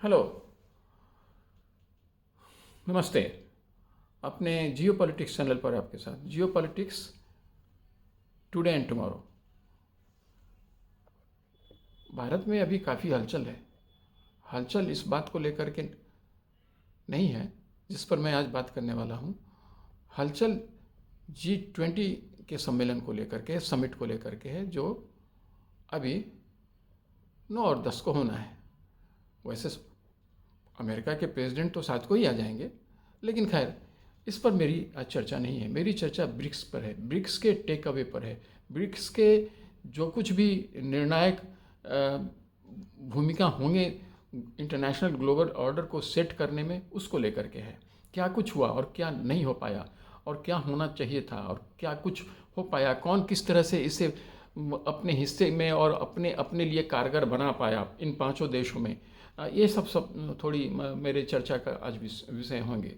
Hello, नमस्ते। अपने जियो politics channel पर आपके साथ जियो politics today and tomorrow. Bharat में अभी काफ़ी हलचल है। हलचल इस बात को लेकर के नहीं है जिस पर मैं आज बात करने वाला हूँ। हलचल G20 के सम्मेलन को लेकर के, समिट को लेकर के है, जो अभी 9 और 10 को होना है। वैसे अमेरिका के प्रेसिडेंट तो साथ को ही आ जाएंगे, लेकिन खैर इस पर मेरी आज चर्चा नहीं है। मेरी चर्चा ब्रिक्स पर है, ब्रिक्स के टेक अवे पर है, ब्रिक्स के जो कुछ भी निर्णायक भूमिका होंगे इंटरनेशनल ग्लोबल ऑर्डर को सेट करने में, उसको लेकर के है। क्या कुछ हुआ और क्या नहीं हो पाया, और क्या होना चाहिए था और क्या कुछ हो पाया, कौन किस तरह से इसे अपने हिस्से में और अपने अपने लिए कारगर बना पाया इन पांचों देशों में। ये सब थोड़ी मेरे चर्चा का आज विषय होंगे।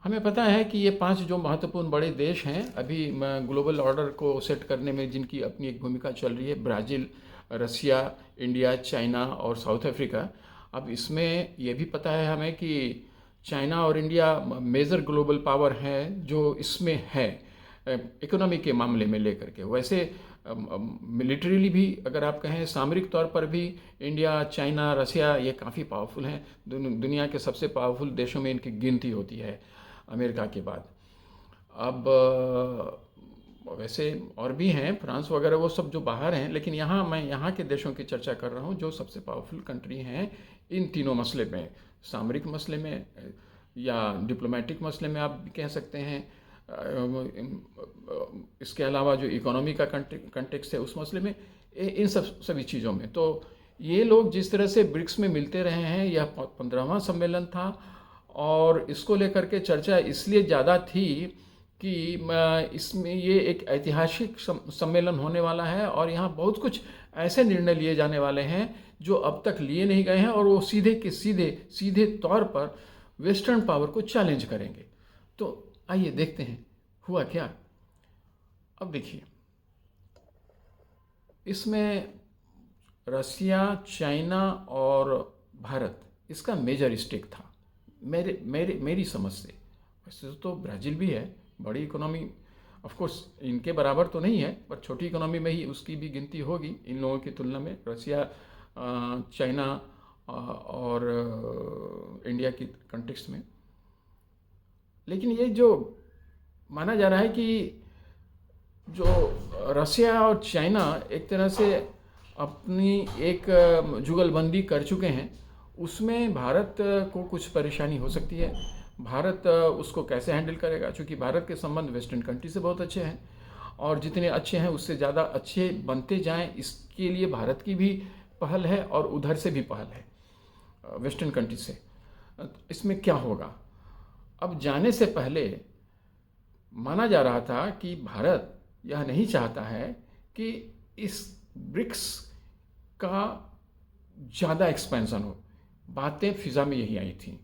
हमें पता है कि ये 5 जो महत्वपूर्ण बड़े देश हैं अभी ग्लोबल ऑर्डर को सेट करने में, जिनकी अपनी एक भूमिका चल रही है, ब्राज़ील, रसिया, इंडिया, चाइना और साउथ अफ्रीका। अब इसमें ये भी पता है हमें कि चाइना और इंडिया मेजर ग्लोबल पावर हैं जो इसमें है इकोनॉमी के मामले में लेकर के। वैसे मिलिट्रीली भी अगर आप कहें, सामरिक तौर पर भी इंडिया, चाइना, रसिया ये काफ़ी पावरफुल हैं। दुनिया के सबसे पावरफुल देशों में इनकी गिनती होती है अमेरिका के बाद। अब वैसे और भी हैं, फ्रांस वगैरह, वो सब जो बाहर हैं, लेकिन यहाँ मैं यहाँ के देशों की चर्चा कर रहा हूँ जो सबसे पावरफुल कंट्री हैं इन तीनों मसले में। सामरिक मसले में या डिप्लोमेटिक मसले में आप भी कह सकते हैं। इसके अलावा जो इकोनॉमी का कंटेक्स्ट है उस मसले में, इन सभी चीज़ों में। तो ये लोग जिस तरह से ब्रिक्स में मिलते रहे हैं, यह 15वां सम्मेलन था और इसको लेकर के चर्चा इसलिए ज़्यादा थी कि इसमें ये एक ऐतिहासिक सम्मेलन होने वाला है और यहाँ बहुत कुछ ऐसे निर्णय लिए जाने वाले हैं जो अब तक लिए नहीं गए हैं, और वो सीधे के सीधे तौर पर वेस्टर्न पावर को चैलेंज करेंगे। तो आइए देखते हैं हुआ क्या। अब देखिए, इसमें रसिया, चाइना और भारत, इसका मेजर स्टेक था मेरी समझ से। वैसे तो ब्राज़ील भी है, बड़ी इकोनॉमी, ऑफ कोर्स इनके बराबर तो नहीं है, पर छोटी इकोनॉमी में ही उसकी भी गिनती होगी इन लोगों की तुलना में, रसिया, चाइना और इंडिया की कंटेक्स्ट में। लेकिन ये जो माना जा रहा है कि जो रसिया और चाइना एक तरह से अपनी एक जुगलबंदी कर चुके हैं, उसमें भारत को कुछ परेशानी हो सकती है। भारत उसको कैसे हैंडल करेगा, क्योंकि भारत के संबंध वेस्टर्न कंट्री से बहुत अच्छे हैं, और जितने अच्छे हैं उससे ज़्यादा अच्छे बनते जाएं, इसके लिए भारत की भी पहल है और उधर से भी पहल है वेस्टर्न कंट्री से। इसमें क्या होगा, अब जाने से पहले माना जा रहा था कि भारत यह नहीं चाहता है कि इस ब्रिक्स का ज़्यादा एक्सपेंशन हो। बातें फिज़ा में यही आई थी।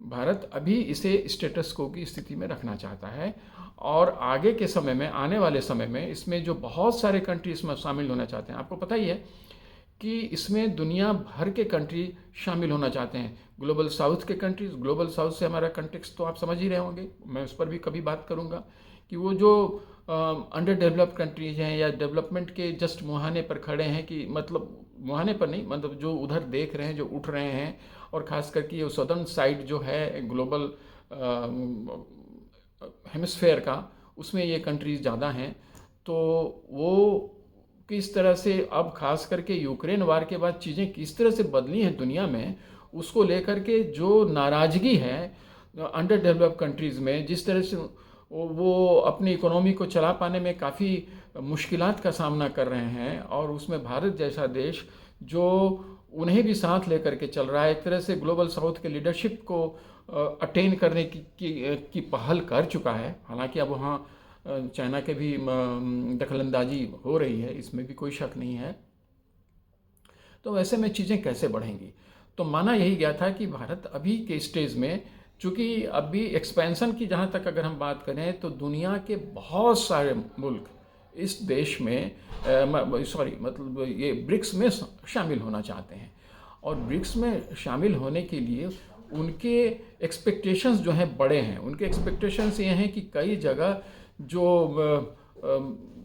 भारत अभी इसे स्टेटस को की स्थिति में रखना चाहता है, और आगे के समय में, आने वाले समय में, इसमें जो बहुत सारे कंट्री इसमें शामिल होना चाहते हैं। आपको पता ही है कि इसमें दुनिया भर के कंट्री शामिल होना चाहते हैं। ग्लोबल साउथ के कंट्रीज, ग्लोबल साउथ से हमारा कंटेक्स्ट तो आप समझ ही रहे होंगे, मैं उस पर भी कभी बात करूंगा कि वो जो अंडर डेवलप्ड कंट्रीज हैं या डेवलपमेंट के जस्ट मुहाने पर खड़े हैं, कि मतलब मुहाने पर नहीं, मतलब जो उधर देख रहे हैं, जो उठ रहे हैं, और ख़ास करके ये सदर्न साइड जो है ग्लोबल हेमिस्फेयर का, उसमें ये कंट्रीज़ ज़्यादा हैं। तो वो किस तरह से, अब खास करके यूक्रेन वार के बाद चीज़ें किस तरह से बदली हैं दुनिया में, उसको लेकर के जो नाराज़गी है अंडर डेवलप्ड कंट्रीज़ में, जिस तरह से वो अपनी इकोनॉमी को चला पाने में काफ़ी मुश्किलात का सामना कर रहे हैं, और उसमें भारत जैसा देश जो उन्हें भी साथ लेकर के चल रहा है, एक तरह से ग्लोबल साउथ के लीडरशिप को अटेन करने की पहल कर चुका है। हालांकि अब वहाँ चाइना के भी दखलंदाजी हो रही है, इसमें भी कोई शक नहीं है। तो वैसे में चीज़ें कैसे बढ़ेंगी, तो माना यही गया था कि भारत अभी के स्टेज में, चूँकि अभी एक्सपेंशन की जहाँ तक अगर हम बात करें, तो दुनिया के बहुत सारे मुल्क इस देश में मतलब ये ब्रिक्स में शामिल होना चाहते हैं, और ब्रिक्स में शामिल होने के लिए उनके एक्सपेक्टेशंस जो हैं बड़े हैं। उनके एक्सपेक्टेशंस ये हैं कि कई जगह जो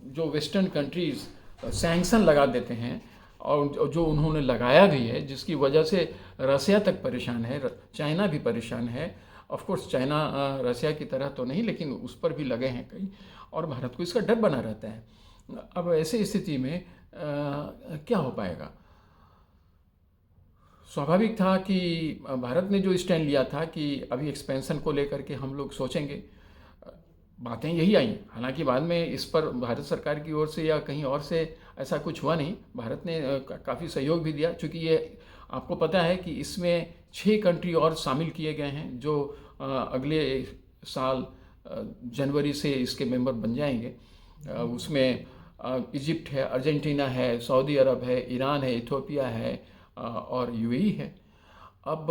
जो वेस्टर्न कंट्रीज़ सैंक्शन लगा देते हैं और जो उन्होंने लगाया भी है, जिसकी वजह से रसिया तक परेशान है, चाइना भी परेशान है। ऑफ कोर्स चाइना रसिया की तरह तो नहीं, लेकिन उस पर भी लगे हैं कई, और भारत को इसका डर बना रहता है। अब ऐसी स्थिति में क्या हो पाएगा? स्वाभाविक था कि भारत ने जो स्टैंड लिया था कि अभी एक्सपेंशन को लेकर के हम लोग सोचेंगे, बातें यही आई। हालांकि बाद में इस पर भारत सरकार की ओर से या कहीं और से ऐसा कुछ हुआ नहीं। भारत ने काफ़ी सहयोग भी दिया, चूँकि ये आपको पता है कि इसमें 6 कंट्री और शामिल किए गए हैं जो अगले साल जनवरी से इसके मेंबर बन जाएंगे। उसमें इजिप्ट है, अर्जेंटीना है, सऊदी अरब है, ईरान है, इथियोपिया है और यूएई है। अब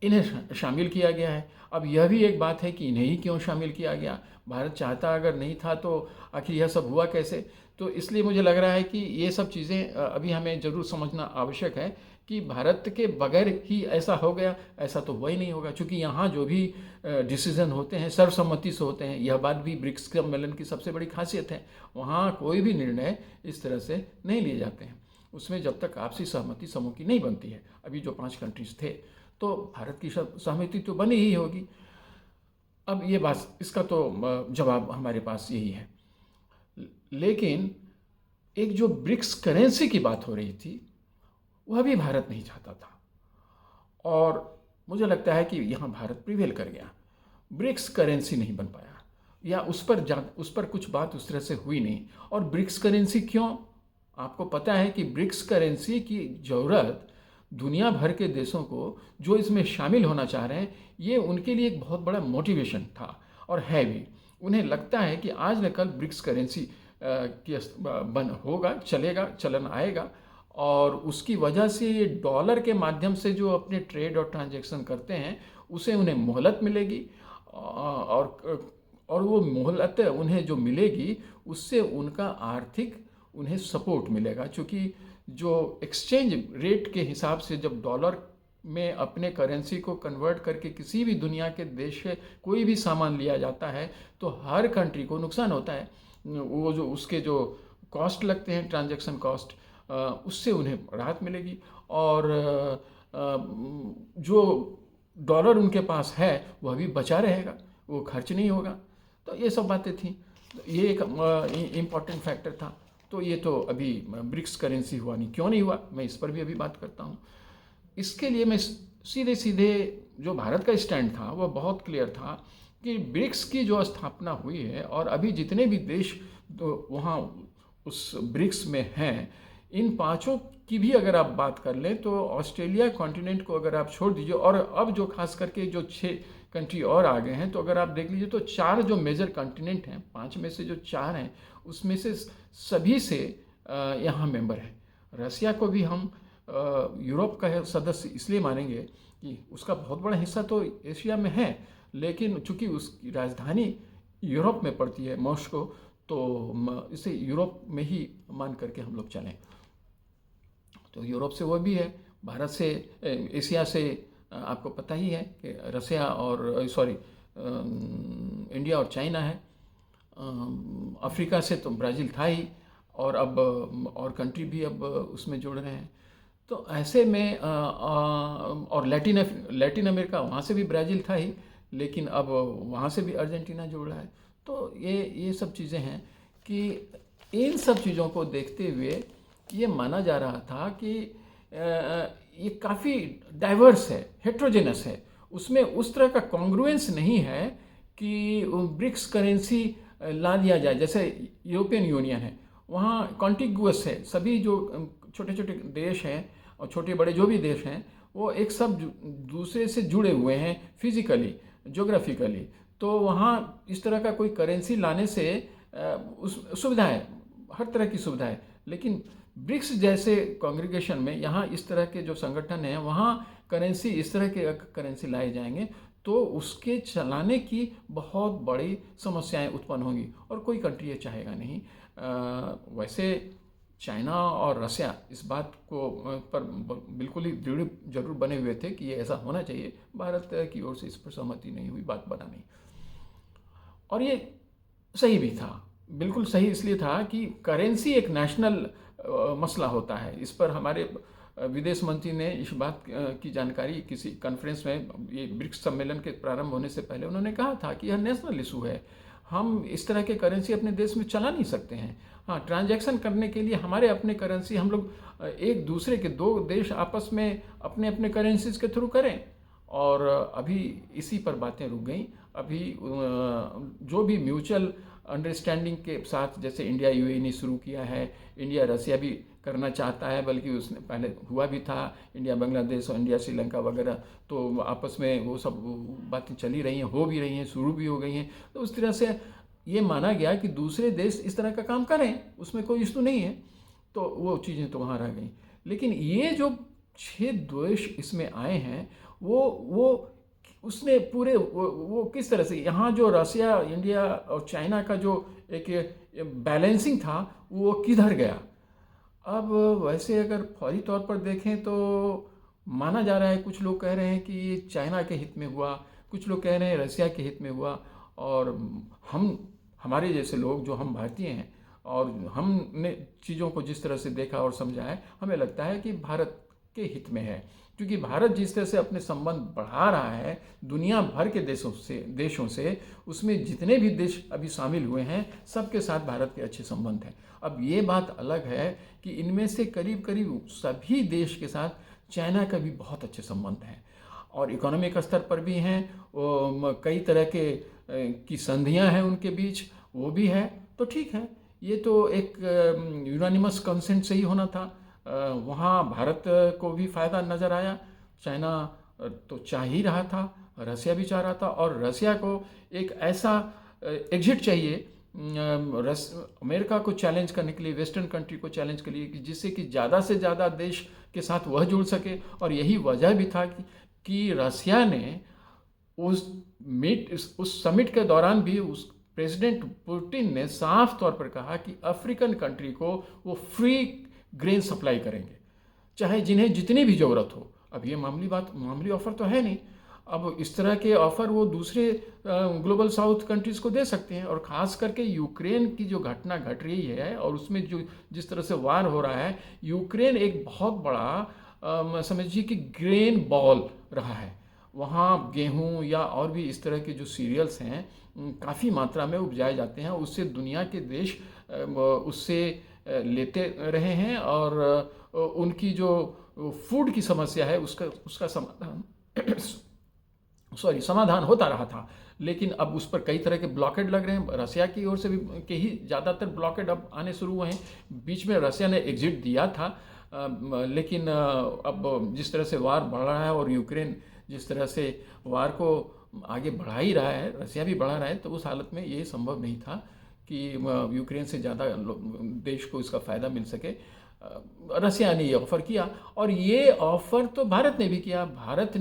इन्हें शामिल किया गया है। अब यह भी एक बात है कि इन्हें ही क्यों शामिल किया गया? भारत चाहता अगर नहीं था तो आखिर यह सब हुआ कैसे? तो इसलिए मुझे लग रहा है कि ये सब चीज़ें अभी हमें ज़रूर समझना आवश्यक है कि भारत के बगैर ही ऐसा हो गया, ऐसा तो हुआ ही नहीं होगा। क्योंकि यहाँ जो भी डिसीज़न होते हैं सर्वसम्मति से होते हैं। यह बात भी ब्रिक्स सम्मेलन की सबसे बड़ी खासियत है। वहाँ कोई भी निर्णय इस तरह से नहीं लिए जाते हैं, उसमें जब तक आपसी सहमति समूह की नहीं बनती है। अभी जो 5 कंट्रीज थे तो भारत की सहमति तो बनी ही होगी। अब ये बात, इसका तो जवाब हमारे पास यही है। लेकिन एक जो ब्रिक्स करेंसी की बात हो रही थी वह भी भारत नहीं चाहता था, और मुझे लगता है कि यहाँ भारत प्रिवेल कर गया। ब्रिक्स करेंसी नहीं बन पाया, या उस पर कुछ बात उस तरह से हुई नहीं। और ब्रिक्स करेंसी क्यों? आपको पता है कि ब्रिक्स करेंसी की ज़रूरत दुनिया भर के देशों को जो इसमें शामिल होना चाह रहे हैं, ये उनके लिए एक बहुत बड़ा मोटिवेशन था और है भी। उन्हें लगता है कि आज न कल ब्रिक्स करेंसी की होगा, चलेगा, चलन आएगा, और उसकी वजह से ये डॉलर के माध्यम से जो अपने ट्रेड और ट्रांजैक्शन करते हैं उसे उन्हें मोहलत मिलेगी, और वो मोहलत उन्हें जो मिलेगी उससे उनका आर्थिक उन्हें सपोर्ट मिलेगा। क्योंकि जो एक्सचेंज रेट के हिसाब से जब डॉलर में अपने करेंसी को कन्वर्ट करके किसी भी दुनिया के देश से कोई भी सामान लिया जाता है तो हर कंट्री को नुकसान होता है। वो जो उसके जो कॉस्ट लगते हैं, ट्रांजैक्शन कॉस्ट, उससे उन्हें राहत मिलेगी, और जो डॉलर उनके पास है वह भी बचा रहेगा, वो खर्च नहीं होगा। तो ये सब बातें थी, ये एक इम्पॉर्टेंट फैक्टर था। तो ये तो अभी ब्रिक्स करेंसी हुआ नहीं, क्यों नहीं हुआ, मैं इस पर भी अभी बात करता हूँ। इसके लिए मैं सीधे सीधे जो भारत का स्टैंड था वह बहुत क्लियर था कि ब्रिक्स की जो स्थापना हुई है और अभी जितने भी देश तो वहाँ उस ब्रिक्स में हैं, इन 5 की भी अगर आप बात कर लें तो ऑस्ट्रेलिया कॉन्टिनेंट को अगर आप छोड़ दीजिए, और अब जो खास करके जो 6 कंट्री और आ गए हैं, तो अगर आप देख लीजिए तो 4 जो मेजर कॉन्टिनेंट हैं, 5 में से जो 4 हैं उसमें से सभी से यहाँ मेंबर हैं। रसिया को भी हम यूरोप का सदस्य इसलिए मानेंगे कि उसका बहुत बड़ा हिस्सा तो एशिया में है, लेकिन चूंकि उसकी राजधानी यूरोप में पड़ती है, मॉस्को, तो इसे यूरोप में ही मान करके हम लोग चलें। तो यूरोप से वो भी है, भारत से, एशिया से आपको पता ही है कि रसिया और इंडिया और चाइना है। अफ्रीका से तो ब्राज़ील था ही, और अब और कंट्री भी अब उसमें जुड़ रहे हैं। तो ऐसे में और लैटिन अमेरिका, वहाँ से भी ब्राज़ील था ही, लेकिन अब वहाँ से भी अर्जेंटीना जुड़ रहा है। तो ये सब चीज़ें हैं कि इन सब चीज़ों को देखते हुए ये माना जा रहा था कि ये काफ़ी डाइवर्स है, हेट्रोजेनस है, उसमें उस तरह का कॉन्ग्रुएंस नहीं है कि ब्रिक्स करेंसी ला दिया जाए। जैसे यूरोपियन यूनियन है, वहाँ कॉन्टिगुअस है, सभी जो छोटे छोटे देश हैं और छोटे बड़े जो भी देश हैं वो एक सब दूसरे से जुड़े हुए हैं फिजिकली, ज्योग्राफिकली। तो वहाँ इस तरह का कोई करेंसी लाने से उस सुविधा है, हर तरह की सुविधा है। लेकिन ब्रिक्स जैसे कॉन्ग्रीगेशन में, यहाँ इस तरह के जो संगठन हैं, वहाँ करेंसी, इस तरह के करेंसी लाए जाएंगे तो उसके चलाने की बहुत बड़ी समस्याएं उत्पन्न होंगी, और कोई कंट्री ये चाहेगा नहीं। वैसे चाइना और रसिया इस बात को पर बिल्कुल ही दृढ़ जरूर बने हुए थे कि ये ऐसा होना चाहिए। भारत की ओर से इस पर सहमति नहीं हुई, बात बना नहीं। और ये सही भी था, बिल्कुल सही इसलिए था कि करेंसी एक नेशनल मसला होता है। इस पर हमारे विदेश मंत्री ने इस बात की जानकारी किसी कॉन्फ्रेंस में, ये ब्रिक्स सम्मेलन के प्रारंभ होने से पहले उन्होंने कहा था कि यह नेशनल इशू है, हम इस तरह के करेंसी अपने देश में चला नहीं सकते हैं। हाँ, ट्रांजैक्शन करने के लिए हमारे अपने करेंसी, हम लोग एक दूसरे के दो देश आपस में अपने अपने करेंसीज के थ्रू करें। और अभी इसी पर बातें रुक गई। अभी जो भी म्यूचुअल अंडरस्टैंडिंग के साथ, जैसे इंडिया यूएई ने शुरू किया है, इंडिया रसिया भी करना चाहता है, बल्कि उसने पहले हुआ भी था, इंडिया बांग्लादेश और इंडिया श्रीलंका वगैरह, तो आपस में वो सब बातें चली रही हैं, हो भी रही हैं, शुरू भी हो गई हैं। तो उस तरह से ये माना गया कि दूसरे देश इस तरह का काम करें, उसमें कोई इशू नहीं है, तो वो चीज़ें तो वहाँ रह गई। लेकिन ये जो 6 देश इसमें आए हैं, वो उसने पूरे वो किस तरह से, यहाँ जो रसिया, इंडिया और चाइना का जो एक बैलेंसिंग था वो किधर गया। अब वैसे अगर फौरी तौर पर देखें तो माना जा रहा है, कुछ लोग कह रहे हैं कि ये चाइना के हित में हुआ, कुछ लोग कह रहे हैं रसिया के हित में हुआ। और हमारे जैसे लोग, जो हम भारतीय हैं और हमने चीज़ों को जिस तरह से देखा और समझा है, हमें लगता है कि भारत के हित में है, क्योंकि भारत जिस तरह से अपने संबंध बढ़ा रहा है दुनिया भर के देशों से, उसमें जितने भी देश अभी शामिल हुए हैं सबके साथ भारत के अच्छे संबंध हैं। अब ये बात अलग है कि इनमें से करीब करीब सभी देश के साथ चाइना का भी बहुत अच्छे संबंध हैं, और इकोनॉमिक स्तर पर भी हैं, कई तरह की संधियां हैं उनके बीच, वो भी है। तो ठीक है, ये तो एक यूनानिमस कंसेंट से ही होना था। वहाँ भारत को भी फ़ायदा नज़र आया, चाइना तो चाह ही रहा था, रसिया भी चाह रहा था, और रसिया को एक ऐसा एग्जिट चाहिए अमेरिका को चैलेंज करने के लिए, वेस्टर्न कंट्री को चैलेंज के लिए, कि जिससे कि ज़्यादा से ज़्यादा देश के साथ वह जुड़ सके। और यही वजह भी था कि रसिया ने उस समिट के दौरान भी उस प्रेसिडेंट पुतिन ने साफ तौर पर कहा कि अफ्रीकन कंट्री को वो फ्री ग्रेन सप्लाई करेंगे, चाहे जिन्हें जितनी भी ज़रूरत हो। अब ये मामूली ऑफ़र तो है नहीं। अब इस तरह के ऑफ़र वो दूसरे ग्लोबल साउथ कंट्रीज़ को दे सकते हैं। और ख़ास करके यूक्रेन की जो घटना घट रही है और उसमें जो जिस तरह से वार हो रहा है, यूक्रेन एक बहुत बड़ा समझिए कि ग्रेन बॉल रहा है। वहाँ गेहूँ या और भी इस तरह के जो सीरियल्स हैं काफ़ी मात्रा में उपजाए जाते हैं, उससे दुनिया के देश उससे लेते रहे हैं, और उनकी जो फूड की समस्या है उसका समाधान होता रहा था। लेकिन अब उस पर कई तरह के ब्लॉकेड लग रहे हैं, रसिया की ओर से भी के ही ज़्यादातर ब्लॉकेड अब आने शुरू हुए हैं। बीच में रसिया ने एग्जिट दिया था, लेकिन अब जिस तरह से वार बढ़ रहा है और यूक्रेन जिस तरह से वार को आगे बढ़ा ही रहा है, रसिया भी बढ़ा रहा है, तो उस हालत में ये संभव नहीं था कि यूक्रेन से ज़्यादा देश को इसका फ़ायदा मिल सके। रसिया ने ये ऑफ़र किया, और ये ऑफ़र तो भारत ने भी किया। भारत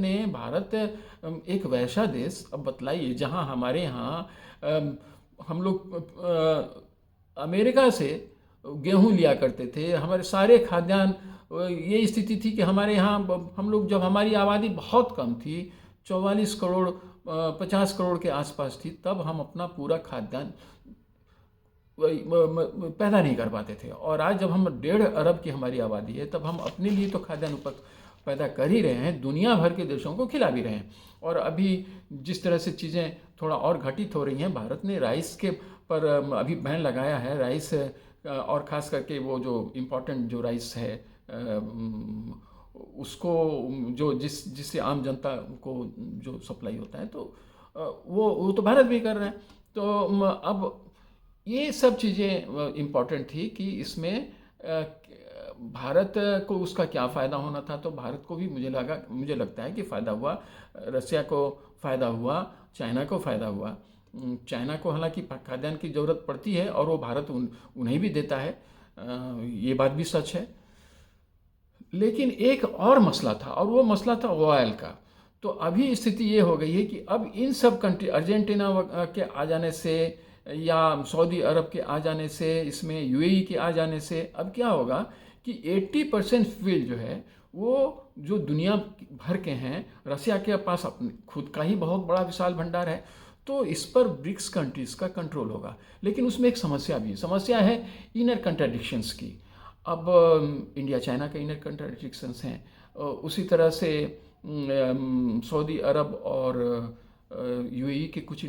एक वैसा देश, अब बतलाइए, जहाँ हमारे यहाँ हम लोग अमेरिका से गेहूँ लिया करते थे, हमारे सारे खाद्यान्न, ये स्थिति थी कि हमारे यहाँ हम लोग, जब हमारी आबादी बहुत कम थी, 44 करोड़ 50 करोड़ के आसपास थी, तब हम अपना पूरा खाद्यान्न पैदा नहीं कर पाते थे। और आज जब हम 1.5 अरब की हमारी आबादी है, तब हम अपने लिए तो खाद्यान्न पैदा कर ही रहे हैं, दुनिया भर के देशों को खिला भी रहे हैं। और अभी जिस तरह से चीज़ें थोड़ा और घटित हो रही हैं, भारत ने राइस के पर अभी बैन लगाया है, राइस, और ख़ास करके वो जो इम्पोर्टेंट जो राइस है उसको जो जिससे आम जनता को जो सप्लाई होता है, तो वो तो भारत भी कर रहा है। तो अब ये सब चीज़ें इम्पॉर्टेंट थी कि इसमें भारत को उसका क्या फ़ायदा होना था। तो भारत को भी मुझे लगता है कि फ़ायदा हुआ, रसिया को फ़ायदा हुआ, चाइना को फ़ायदा हुआ। चाइना को हालांकि खाद्यान्न की ज़रूरत पड़ती है और वो भारत उन्हें भी देता है, ये बात भी सच है। लेकिन एक और मसला था, और वो मसला था ऑयल का। तो अभी स्थिति ये हो गई है कि अब इन सब कंट्री, अर्जेंटीना के आ जाने से, या सऊदी अरब के आ जाने से, इसमें यूएई के आ जाने से अब क्या होगा कि 80% फील्ड जो है वो जो दुनिया भर के हैं, रसिया के पास अपने खुद का ही बहुत बड़ा विशाल भंडार है, तो इस पर ब्रिक्स कंट्रीज़ का कंट्रोल होगा। लेकिन उसमें एक समस्या भी है, समस्या है इनर कंट्राडिक्शंस की। अब इंडिया चाइना के इनर कंट्राडिक्शंस हैं, उसी तरह से सऊदी अरब और यूएई के कुछ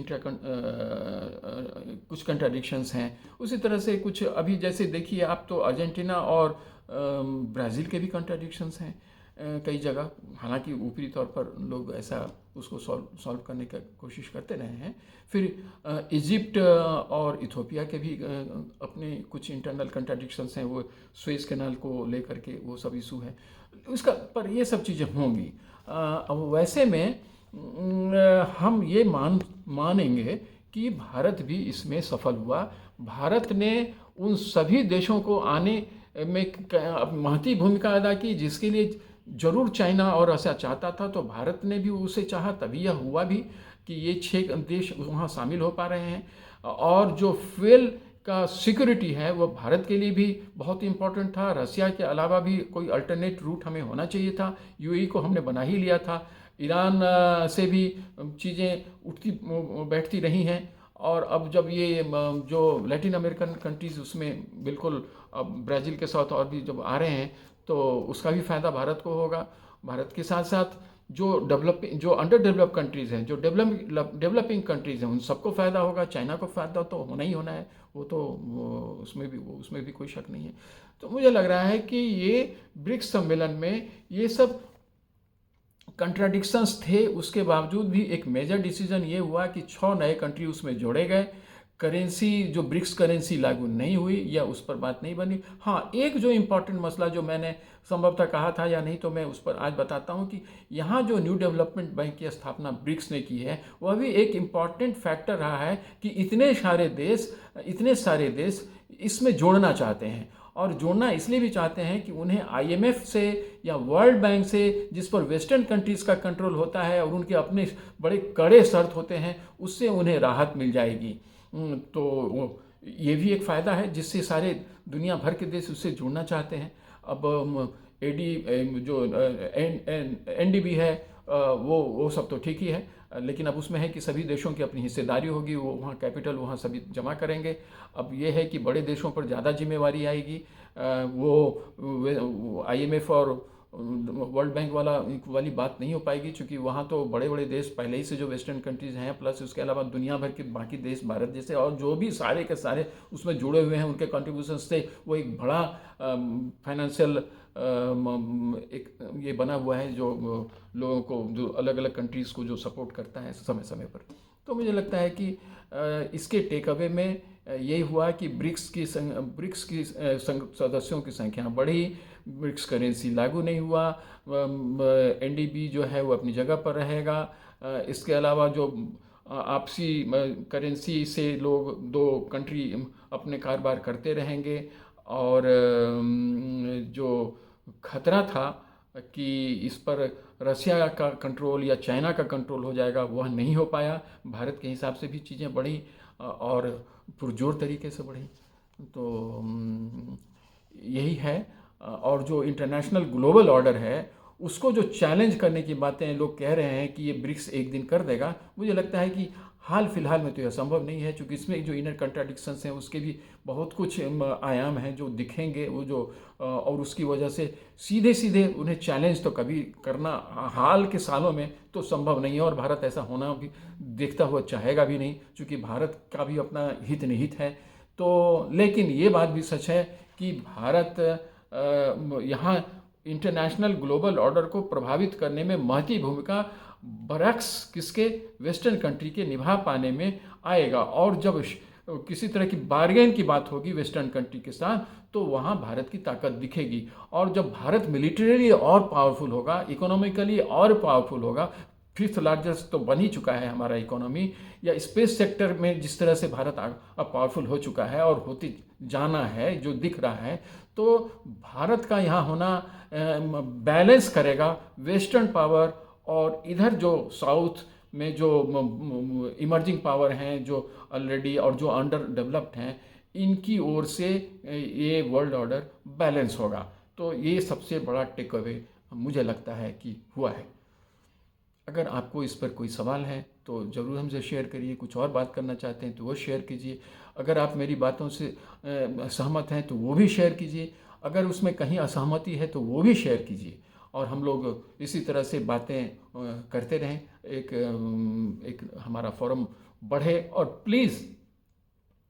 कुछ कंट्राडिक्शंस हैं। उसी तरह से कुछ अभी जैसे देखिए आप, तो अर्जेंटीना और ब्राज़ील के भी कंट्राडिक्शंस हैं कई जगह। हालांकि ऊपरी तौर पर लोग ऐसा उसको सॉल्व करने की कोशिश करते रहे हैं। फिर इजिप्ट और इथोपिया के भी अपने कुछ इंटरनल कंट्राडिक्शंस हैं, वो सुएज़ कैनाल को लेकर के वो सब इशू है उसका, पर ये सब चीज़ें होंगी। अब वैसे में हम ये मानेंगे कि भारत भी इसमें सफल हुआ। भारत ने उन सभी देशों को आने में महती भूमिका अदा की जिसके लिए जरूर चाइना और रसिया चाहता था, तो भारत ने भी उसे चाहा, तभी यह हुआ भी कि ये 6 देश वहाँ शामिल हो पा रहे हैं। और जो फ्यूल का सिक्योरिटी है वो भारत के लिए भी बहुत इम्पोर्टेंट था। रसिया के अलावा भी कोई अल्टरनेट रूट हमें होना चाहिए था। यूएई को हमने बना ही लिया था। ईरान से भी चीज़ें उठती बैठती रही हैं, और अब जब ये जो लैटिन अमेरिकन कंट्रीज़ उसमें बिल्कुल अब ब्राज़ील के साथ और भी जब आ रहे हैं, तो उसका भी फ़ायदा भारत को होगा। भारत के साथ साथ जो अंडर डेवलप कंट्रीज़ हैं, जो डेवलपिंग कंट्रीज़ हैं, उन सबको फ़ायदा होगा। चाइना को फ़ायदा तो होना ही होना है, उसमें भी कोई शक नहीं है। तो मुझे लग रहा है कि ये ब्रिक्स सम्मेलन में ये सब कंट्राडिक्शंस थे, उसके बावजूद भी एक मेजर डिसीजन ये हुआ कि 6 नए कंट्री उसमें जोड़े गए। करेंसी, जो ब्रिक्स करेंसी लागू नहीं हुई या उस पर बात नहीं बनी। हाँ, एक जो इम्पोर्टेंट मसला जो मैंने संभवतः कहा था या नहीं, तो मैं उस पर आज बताता हूँ कि यहाँ जो न्यू डेवलपमेंट बैंक की स्थापना ब्रिक्स ने की है, वह भी एक इम्पॉर्टेंट फैक्टर रहा है कि इतने सारे देश इसमें जोड़ना चाहते हैं। और जोड़ना इसलिए भी चाहते हैं कि उन्हें आईएमएफ से या वर्ल्ड बैंक से, जिस पर वेस्टर्न कंट्रीज़ का कंट्रोल होता है और उनके अपने बड़े कड़े शर्त होते हैं, उससे उन्हें राहत मिल जाएगी। तो ये भी एक फ़ायदा है जिससे सारे दुनिया भर के देश उससे जुड़ना चाहते हैं। अब जो एनडीबी है, वो सब तो ठीक ही है, लेकिन अब उसमें है कि सभी देशों की अपनी हिस्सेदारी होगी, वो वहाँ कैपिटल वहाँ सभी जमा करेंगे। अब ये है कि बड़े देशों पर ज़्यादा जिम्मेवारी आएगी। वो आईएमएफ और वर्ल्ड बैंक वाली बात नहीं हो पाएगी, क्योंकि वहाँ तो बड़े बड़े देश पहले ही से जो वेस्टर्न कंट्रीज़ हैं, प्लस उसके अलावा दुनिया भर के बाकी देश, भारत जैसे और जो भी सारे के सारे उसमें जुड़े हुए हैं, उनके कॉन्ट्रीब्यूशंस से वो एक बड़ा फाइनेंशियल एक ये बना हुआ है जो लोगों को, जो अलग अलग कंट्रीज़ को जो सपोर्ट करता है समय समय पर। तो मुझे लगता है कि इसके टेक अवे में यही हुआ कि ब्रिक्स की सदस्यों की संख्या बढ़ी, ब्रिक्स करेंसी लागू नहीं हुआ, एनडीबी जो है वो अपनी जगह पर रहेगा। इसके अलावा जो आपसी करेंसी से लोग 2 कंट्री अपने कारोबार करते रहेंगे, और जो खतरा था कि इस पर रसिया का कंट्रोल या चाइना का कंट्रोल हो जाएगा, वह नहीं हो पाया। भारत के हिसाब से भी चीज़ें बढ़ी और पुरजोर तरीके से बढ़ी। तो यही है। और जो इंटरनेशनल ग्लोबल ऑर्डर है, उसको जो चैलेंज करने की बातें लोग कह रहे हैं कि ये ब्रिक्स एक दिन कर देगा, मुझे लगता है कि हाल फिलहाल में तो यह संभव नहीं है, क्योंकि इसमें जो इनर कंट्राडिक्शंस हैं उसके भी बहुत कुछ आयाम हैं जो दिखेंगे, वो जो और उसकी वजह से सीधे उन्हें चैलेंज तो कभी करना हाल के सालों में तो संभव नहीं है, और भारत ऐसा होना भी देखता हुआ चाहेगा भी नहीं, क्योंकि भारत का भी अपना हित निहित है। तो लेकिन ये बात भी सच है कि भारत यहाँ इंटरनेशनल ग्लोबल ऑर्डर को प्रभावित करने में महती भूमिका बरक्स किसके वेस्टर्न कंट्री के निभा पाने में आएगा। और जब किसी तरह की बार्गेन की बात होगी वेस्टर्न कंट्री के साथ, तो वहाँ भारत की ताकत दिखेगी। और जब भारत मिलिटरीली और पावरफुल होगा, इकोनॉमिकली और पावरफुल होगा, 5th लार्जेस्ट तो बन ही चुका है हमारा इकोनॉमी, या स्पेस सेक्टर में जिस तरह से भारत अब पावरफुल हो चुका है और होती जाना है, जो दिख रहा है, तो भारत का यहाँ होना बैलेंस करेगा वेस्टर्न पावर और इधर जो साउथ में जो इमर्जिंग पावर हैं, जो ऑलरेडी और जो अंडर डेवलप्ड हैं, इनकी ओर से ये वर्ल्ड ऑर्डर बैलेंस होगा। तो ये सबसे बड़ा टेक अवे मुझे लगता है कि हुआ है। अगर आपको इस पर कोई सवाल है तो ज़रूर हमसे शेयर करिए, कुछ और बात करना चाहते हैं तो वो शेयर कीजिए। अगर आप मेरी बातों से सहमत हैं तो वो भी शेयर कीजिए, अगर उसमें कहीं असहमति है तो वो भी शेयर कीजिए, और हम लोग इसी तरह से बातें करते रहें। एक हमारा फोरम बढ़े। और प्लीज़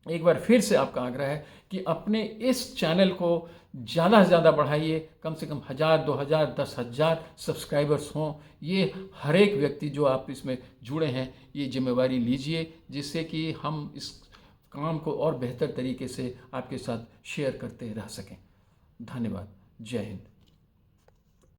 एक बार फिर से आपका आग्रह है कि अपने इस चैनल को ज़्यादा से ज़्यादा बढ़ाइए, कम से कम 1000, 2000, 10,000 सब्सक्राइबर्स हों। ये हर एक व्यक्ति जो आप इसमें जुड़े हैं, ये जिम्मेवारी लीजिए, जिससे कि हम इस काम को और बेहतर तरीके से आपके साथ शेयर करते रह सकें। धन्यवाद। जय हिंद।